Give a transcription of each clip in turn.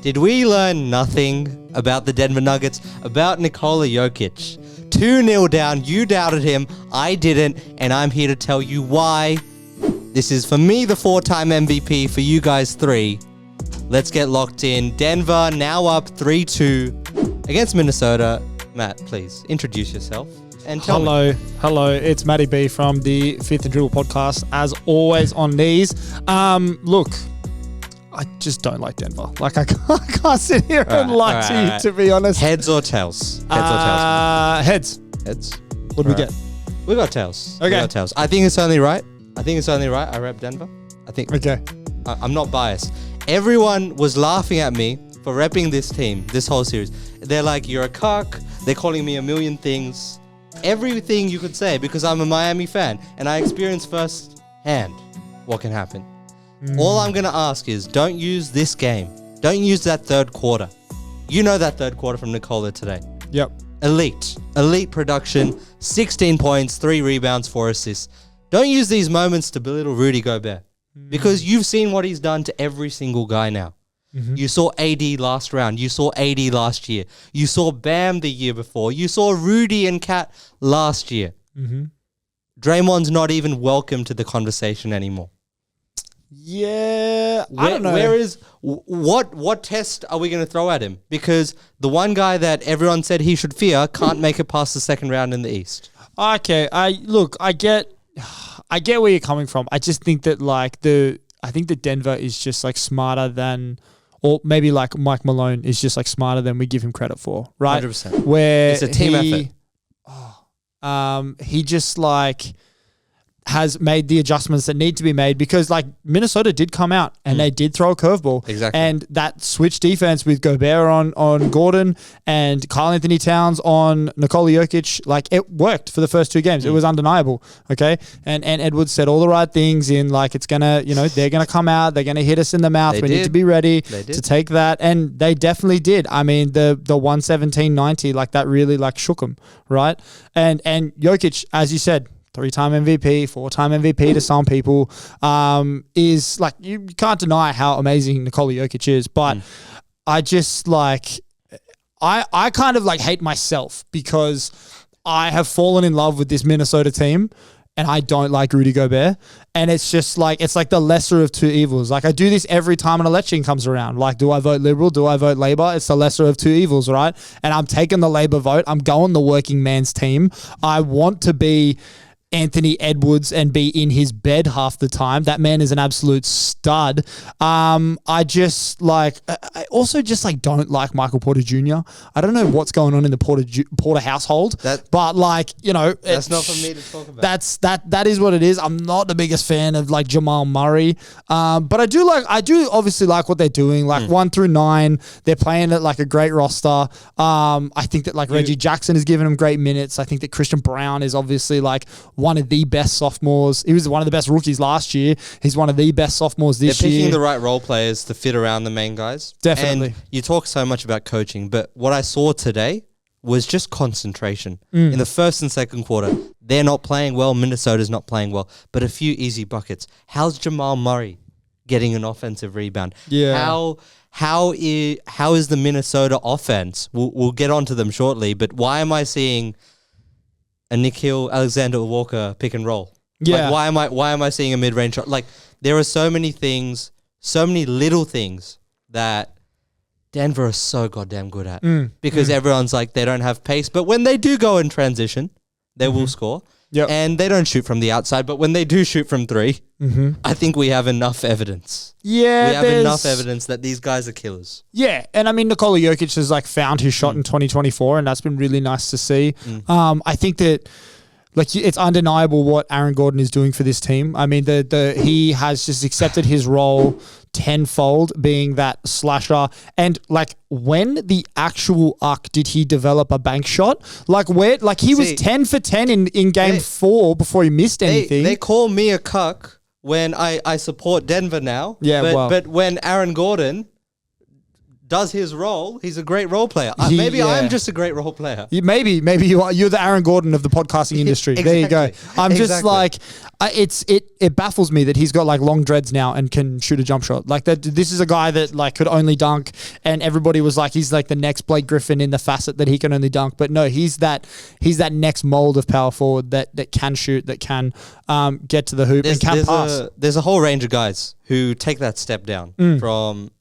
Did we learn nothing about the Denver Nuggets, about Nikola Jokic? 2-0 down, you doubted him, I didn't, and I'm here to tell you why. This is, for me, the 4-time MVP, for you guys 3. Let's get locked in. Denver now up 3-2 against Minnesota. Matt, please, introduce yourself and tell me. Hello, it's Matty B from the Fifth and Dribble podcast, as always on these. Look, I just don't like Denver. Like, I can't sit here and lie to you, to be honest. Heads or tails? Heads. Heads. What do we get? We got tails. Okay. We got tails. I think it's only right. I rep Denver. Okay. I'm not biased. Everyone was laughing at me for repping this team, this whole series. They're like, you're a cuck. They're calling me a million things. Everything you could say, because I'm a Miami fan and I experienced firsthand what can happen. All I'm going to ask is, don't use this game. Don't use that third quarter. You know that third quarter from Nikola today. Yep. Elite production, 16 points, 3 rebounds, 4 assists. Don't use these moments to belittle Rudy Gobert, because you've seen what he's done to every single guy now. You saw AD last round. You saw AD last year. You saw Bam the year before. You saw Rudy and Kat last year. Draymond's not even welcome to the conversation anymore. Yeah, I don't know. What test are we going to throw at him? Because the one guy that everyone said he should fear can't make it past the second round in the East. Okay, I get where you're coming from. I just think that I think that Denver is just like smarter than, or maybe like Mike Malone is just like smarter than we give him credit for, right? 100%. Where it's a team effort. He just like has made the adjustments that need to be made, because like Minnesota did come out and they did throw a curveball. Exactly. And that switch defense with Gobert on Gordon and Karl Anthony Towns on Nikola Jokic, like it worked for the first 2 games. It was undeniable. Okay. And Edwards said all the right things in like, it's gonna, they're gonna come out, they're gonna hit us in the mouth. We need to be ready to take that. And they definitely did. I mean, the 117-90, like that really like shook them. Right. And Jokic, as you said, 3-time MVP, 4-time MVP to some people, is like, you can't deny how amazing Nikola Jokic is, but I just like, I kind of like hate myself because I have fallen in love with this Minnesota team and I don't like Rudy Gobert. And it's just like, it's like the lesser of 2 evils. Like I do this every time an election comes around. Like, do I vote Liberal? Do I vote Labor? It's the lesser of 2 evils, right? And I'm taking the Labor vote. I'm going the working man's team. I want to be Anthony Edwards and be in his bed half the time. That man is an absolute stud. I just like, I also just like don't like Michael Porter Jr. I don't know what's going on in the Porter household, but like, that's not for me to talk about. That is what it is. I'm not the biggest fan of like Jamal Murray. But I do obviously like what they're doing. Like 1 through 9, they're playing at like a great roster. I think that like Reggie Jackson is giving them great minutes. I think that Christian Brown is obviously like one of the best sophomores. He was one of the best rookies last year. He's one of the best sophomores this year. They're picking the right role players to fit around the main guys. Definitely. And you talk so much about coaching, but what I saw today was just concentration. In the first and second quarter, they're not playing well. Minnesota's not playing well, but a few easy buckets. How's Jamal Murray getting an offensive rebound? Yeah. How is the Minnesota offense? We'll get onto them shortly, but why am I seeing a Nikhil Alexander-Walker pick and roll? Yeah. Like, why am I seeing a mid-range shot? Like, there are so many things, so many little things that Denver is so goddamn good at. Because everyone's like, they don't have pace, but when they do go in transition, they will score. Yep. And they don't shoot from the outside, but when they do shoot from 3, I think we have enough evidence. Yeah, we have enough evidence that these guys are killers. Yeah, and I mean, Nikola Jokic has like found his shot in 2024, and that's been really nice to see. I think that like it's undeniable what Aaron Gordon is doing for this team. I mean, he has just accepted his role tenfold, being that slasher. And like, when the actual did he develop a bank shot? Like he was 10 for 10 in game 4 before he missed anything. They call me a cuck when I support Denver now. Yeah, but when Aaron Gordon does his role, he's a great role player. I'm just a great role player. Maybe you are. You're the Aaron Gordon of the podcasting industry. Exactly. There you go. I'm just like, it baffles me that he's got like long dreads now and can shoot a jump shot. Like that. This is a guy that like could only dunk and everybody was like, he's like the next Blake Griffin in the facet that he can only dunk. But no, he's that next mold of power forward that can shoot, that can get to the hoop and can pass. There's a whole range of guys who take that step down from,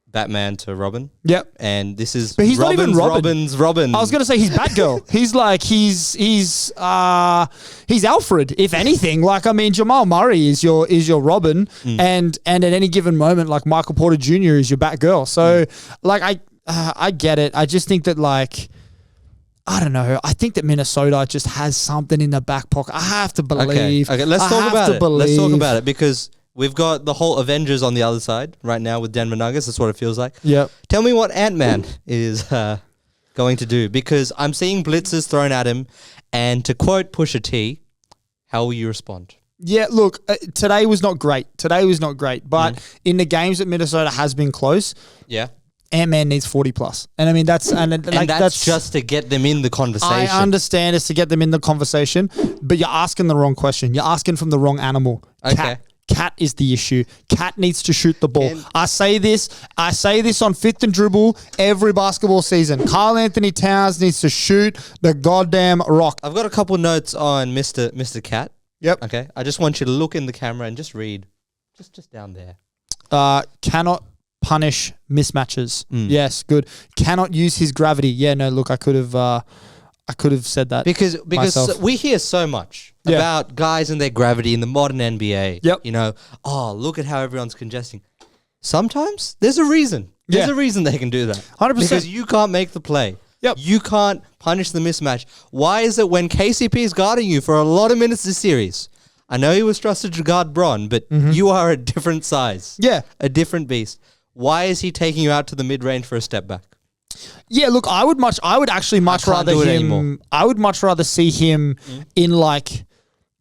Batman to Robin. Yep. And this is but he's not even Robin. Robin. I was going to say he's Batgirl. he's Alfred, if anything. Like, I mean, Jamal Murray is your Robin, and at any given moment, like Michael Porter Jr. is your Batgirl. So, like, I get it. I just think that, like, I don't know. I think that Minnesota just has something in the back pocket. I have to believe. Okay. Let's talk about it because we've got the whole Avengers on the other side right now with Denver Nuggets. That's what it feels like. Yep. Tell me what Ant-Man is going to do, because I'm seeing blitzes thrown at him, and to quote Pusha T, how will you respond? Yeah, look, today was not great. But in the games that Minnesota has been close, Ant-Man needs 40 plus. And I mean, that's just to get them in the conversation. I understand it's to get them in the conversation, but you're asking the wrong question. You're asking from the wrong animal. Okay. Cat is the issue. Cat needs to shoot the ball. I say this on Fifth and Dribble every basketball season. Karl Anthony Towns needs to shoot the goddamn rock. I've got a couple notes on Mr. Cat. Yep. Okay. I just want you to look in the camera and just read. Just down there. Cannot punish mismatches. Yes, good. Cannot use his gravity. Yeah, no, look, I could have said that because myself. We hear so much about guys and their gravity in the modern NBA. Yep. Look at how everyone's congesting. Sometimes there's a reason. There's a reason they can do that. 100%. Because you can't make the play. Yep. You can't punish the mismatch. Why is it when KCP is guarding you for a lot of minutes this series? I know he was trusted to guard Bron, but you are a different size. Yeah. A different beast. Why is he taking you out to the mid-range for a step back? Yeah, look, I would actually much rather him. I would much rather see him in like,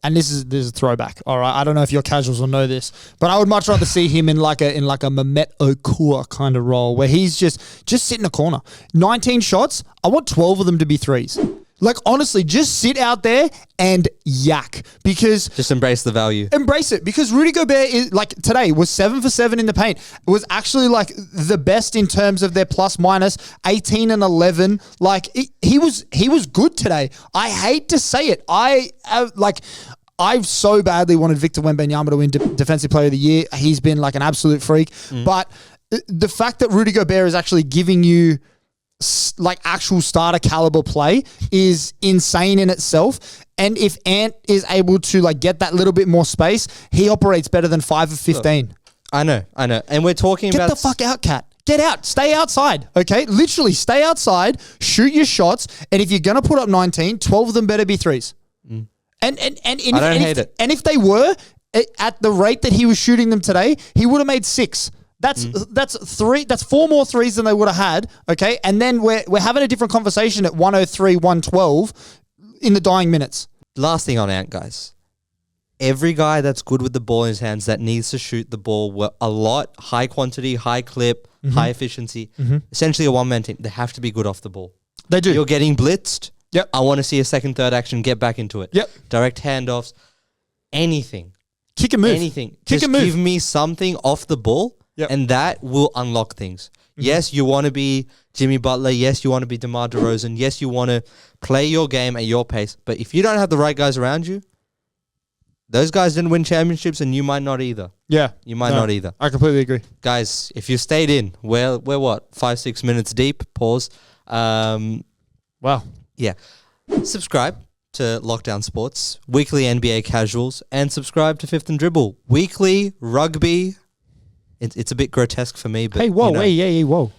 and this is a throwback. All right, I don't know if your casuals will know this, but I would much rather see him in like a Mehmet Okur kind of role where he's just sit in the corner. 19 shots. I want 12 of them to be threes. Like, honestly, just sit out there and yak, because just embrace the value. Embrace it, because Rudy Gobert is like today was 7 for 7 in the paint. It was actually like the best in terms of their plus minus 18 and 11. Like he was good today. I hate to say it. I so badly wanted Victor Wembanyama to win Defensive Player of the Year. He's been like an absolute freak. But the fact that Rudy Gobert is actually giving you like actual starter caliber play is insane in itself. And if Ant is able to like get that little bit more space, he operates better than 5 of 15. Look, I know. And we're talking about... Get the fuck out, Cat. Get out. Stay outside, okay? Literally, stay outside, shoot your shots, and if you're going to put up 19, 12 of them better be threes. And I don't hate it. And if they were, at the rate that he was shooting them today, he would have made 6. That's 3. That's 4 more threes than they would have had. Okay, and then we're having a different conversation at 103, 112 in the dying minutes. Last thing on Ant, guys. Every guy that's good with the ball in his hands that needs to shoot the ball a lot, high quantity, high clip, high efficiency, essentially a one-man team. They have to be good off the ball. They do. You're getting blitzed. Yep. I want to see a second, third action. Get back into it. Yep. Direct handoffs. Anything. Kick and move. Anything. Kick Just and move. give me something off the ball. Yep. And that will unlock things. Yes, you want to be Jimmy Butler. Yes, you want to be DeMar DeRozan. Yes, you want to play your game at your pace. But if you don't have the right guys around you, those guys didn't win championships, and you might not either. Yeah. You might not either. I completely agree. Guys, if you stayed in, we're what? 5-6 minutes deep. Pause. Wow. Yeah. Subscribe to Lockdown Sports, weekly NBA casuals, and subscribe to Fifth and Dribble, weekly rugby. It's a bit grotesque for me, but hey, whoa, whoa.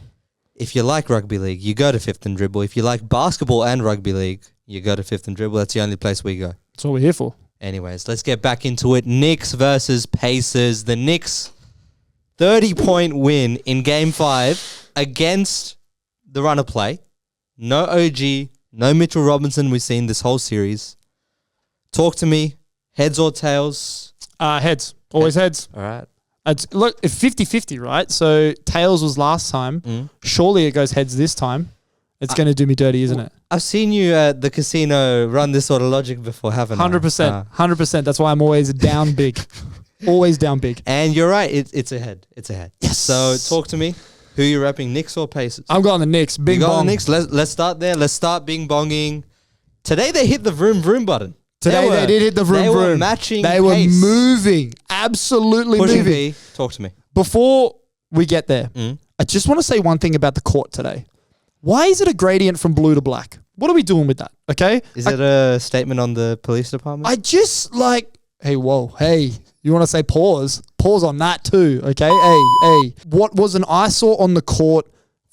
If you like rugby league, you go to Fifth and Dribble. If you like basketball and rugby league, you go to Fifth and Dribble. That's the only place we go. That's what we're here for. Anyways, let's get back into it. Knicks versus Pacers. The Knicks 30-point win in Game 5 against the run of play. No OG, no Mitchell Robinson we've seen this whole series. Talk to me. Heads or tails? Heads. Always heads. All right. Look, it's 50-50, right? So tails was last time. Surely it goes heads this time. It's going to do me dirty, isn't it? I've seen you at the casino run this sort of logic before, haven't I? 100%. 100%. That's why I'm always down big. Always down big. And you're right. It's a head. It's a head. Yes. So talk to me. Who are you repping, Knicks or Pacers? I'm going the Knicks. Bing you bong. the Knicks. Let's start there. Let's start bing bonging. Today they hit the vroom vroom button. Today they did hit the vroom vroom. They were matching They were moving. Absolutely Pushing moving. P, talk to me. Before we get there, I just want to say one thing about the court today. Why is it a gradient from blue to black? What are we doing with that? Okay? Is it a statement on the police department? I just hey, whoa, hey, you want to say pause? Pause on that too, okay? Hey. What was an eyesore on the court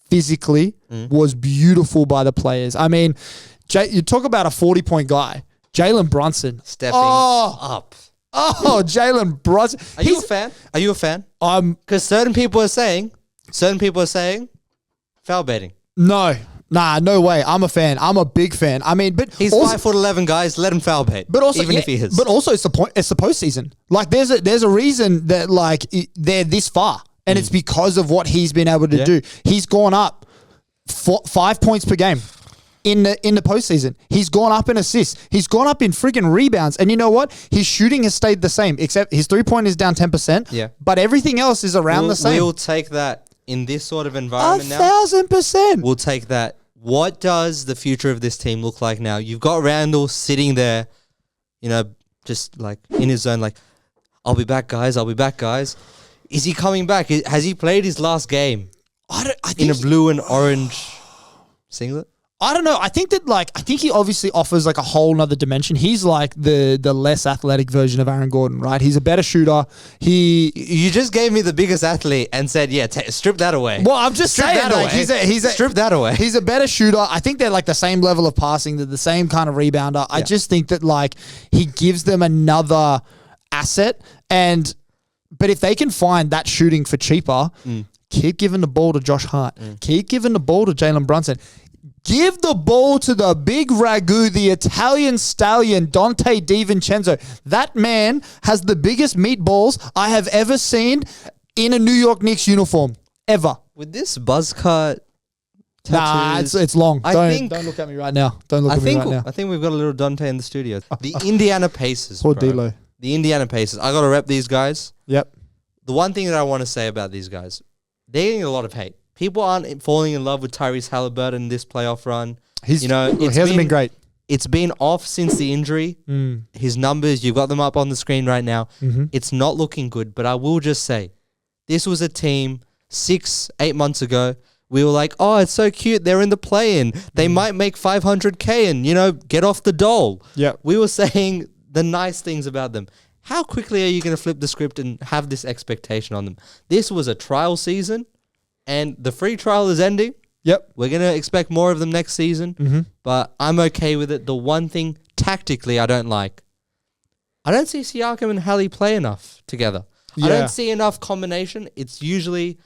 physically was beautiful by the players. I mean, you talk about a 40-point guy, Jalen Brunson. Stepping up. Oh, Jalen Brunson. Are you a fan? Are you a fan? Because certain people are saying, foul betting. No. Nah, no way. I'm a fan. I'm a big fan. I mean, but he's also, 5'11", guys. Let him foul bait. But also, even if he is. But also, it's the point. It's the postseason. Like, there's a reason that they're this far, and it's because of what he's been able to do. He's gone up 5 points per game in the postseason. He's gone up in assists. He's gone up in freaking rebounds. And you know what? His shooting has stayed the same, except his 3-point is down 10%. Yeah. But everything else is around the same. We'll take that in this sort of environment now. 1,000%. We'll take that. What does the future of this team look like now? You've got Randall sitting there, just like in his zone, like, I'll be back, guys. I'll be back, guys. Is he coming back? Has he played his last game I think in a blue and orange singlet? I don't know. I think he obviously offers like a whole nother dimension. He's like the less athletic version of Aaron Gordon, right? He's a better shooter. You just gave me the biggest athlete and said, yeah, strip that away. Well, I'm just strip saying, that away. Strip that away. He's a better shooter. I think they're like the same level of passing. They're the same kind of rebounder. I just think that he gives them another asset. But if they can find that shooting for cheaper, keep giving the ball to Josh Hart. Keep giving the ball to Jalen Brunson. Give the ball to the big ragu, the Italian stallion, Dante DiVincenzo. That man has the biggest meatballs I have ever seen in a New York Knicks uniform. Ever. With this buzz cut tattoos, Nah, it's long. Don't look at me right now. Don't look at me right now. I think we've got a little Dante in the studio. The Indiana Pacers. Poor D'Lo. The Indiana Pacers. I got to rep these guys. Yep. The one thing that I want to say about these guys, they're getting a lot of hate. People aren't falling in love with Tyrese Halliburton this playoff run. He hasn't been great. It's been off since the injury. His numbers, you've got them up on the screen right now. It's not looking good, but I will just say, this was a team 6-8 months ago. We were like, oh, it's so cute. They're in the play-in. They might make $500K and, get off the dole. Yep. We were saying the nice things about them. How quickly are you going to flip the script and have this expectation on them? This was a trial season. And the free trial is ending. Yep. We're going to expect more of them next season. But I'm okay with it. The one thing tactically I don't like, I don't see Siakam and Hallie play enough together. Yeah. I don't see enough combination. It's usually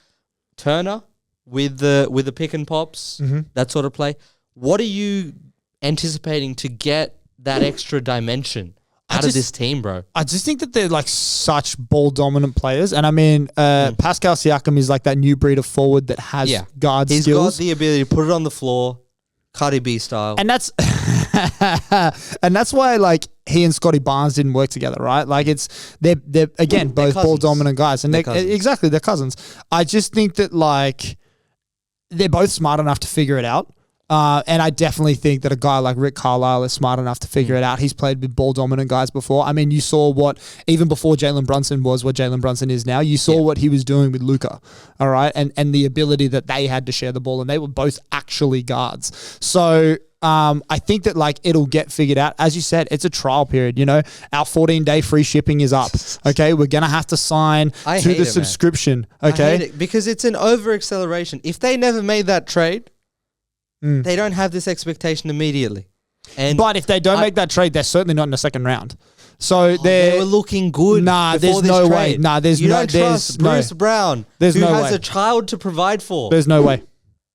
Turner with the pick and pops, that sort of play. What are you anticipating to get that extra dimension out of this team, bro? I just think that they're like such ball dominant players. And I mean, Pascal Siakam is like that new breed of forward that has guard skills. He's got the ability to put it on the floor, Cardi B style. And that's why like he and Scotty Barnes didn't work together, right? Like they're again both ball dominant guys. And they're cousins. I just think that like they're both smart enough to figure it out. And I definitely think that a guy like Rick Carlisle is smart enough to figure it out. He's played with ball dominant guys before. I mean, you saw even before Jalen Brunson was what Jalen Brunson is now, you saw what he was doing with Luka, all right? And the ability that they had to share the ball, and they were both actually guards. So I think that like it'll get figured out. As you said, it's a trial period, Our 14-day free shipping is up, okay? We're going to have to sign to the subscription, okay? I hate it because it's an over-acceleration. If they never made that trade, they don't have this expectation immediately. But if they don't make that trade, they're certainly not in the second round. So they were looking good. Nah, there's no way. Nah, there's you no. don't trust Bruce Brown, who has a child to provide for. There's no way.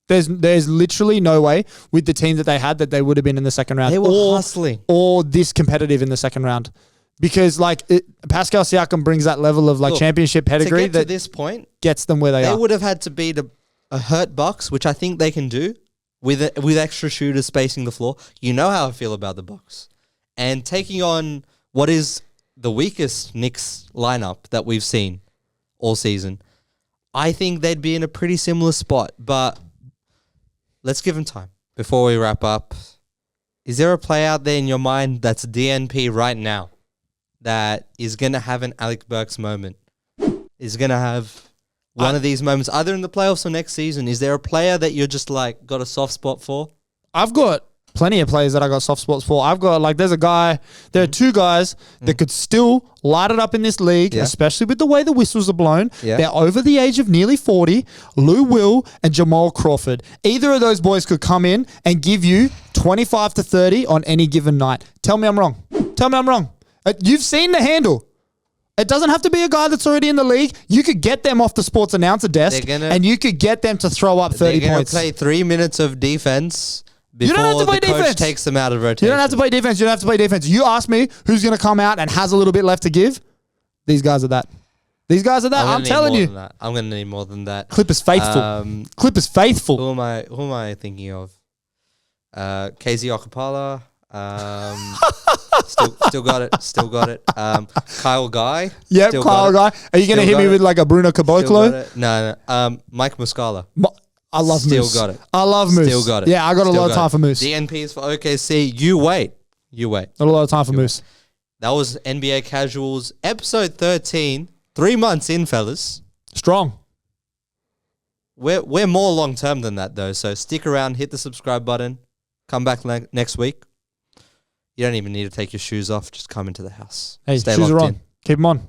There's literally no way with the team that they had that they would have been in the second round. They were hustling or this competitive in the second round, because Pascal Siakam brings that level of championship pedigree to get to this point gets them where they are. They would have had to beat a hurt Bucks, which I think they can do. With extra shooters spacing the floor. You know how I feel about the Bucks. And taking on what is the weakest Knicks lineup that we've seen all season, I think they'd be in a pretty similar spot. But let's give them time before we wrap up. Is there a play out there in your mind that's DNP right now that is going to have an Alec Burks moment? Is going to have one of these moments, either in the playoffs or next season? Is there a player that you're just like got a soft spot for? I've got plenty of players that I got soft spots for. I've got there are two guys that could still light it up in this league, especially with the way the whistles are blown. Yeah. They're over the age of nearly 40. Lou Will and Jamal Crawford. Either of those boys could come in and give you 25 to 30 on any given night. Tell me I'm wrong. Tell me I'm wrong. You've seen the handle. It doesn't have to be a guy that's already in the league. You could get them off the sports announcer desk and you could get them to throw up 30 they're points. Play 3 minutes of defense before the coach takes them out of rotation. You don't have to play defense. You don't have to play defense. You ask me who's going to come out and has a little bit left to give. These guys are that. These guys are that. I'm telling you. I'm going to need more than that. Clippers faithful. Clippers faithful. Who am I thinking of? KZ Okapala. Still got it. Still got it. Kyle Guy. Yep, Kyle Guy. Are you going to hit me with like a Bruno Caboclo? No. Mike Muscala. I love Moose. Still got it. I love Moose. Still got it. Yeah, I got a lot of time for Moose. DNPs for OKC. You wait. Got a lot of time for Moose. That was NBA Casuals, episode 13. 3 months in, fellas. Strong. We're more long term than that though. So stick around, hit the subscribe button. Come back next week. You don't even need to take your shoes off. Just come into the house. Hey, Stay shoes locked are on. in. Keep them on.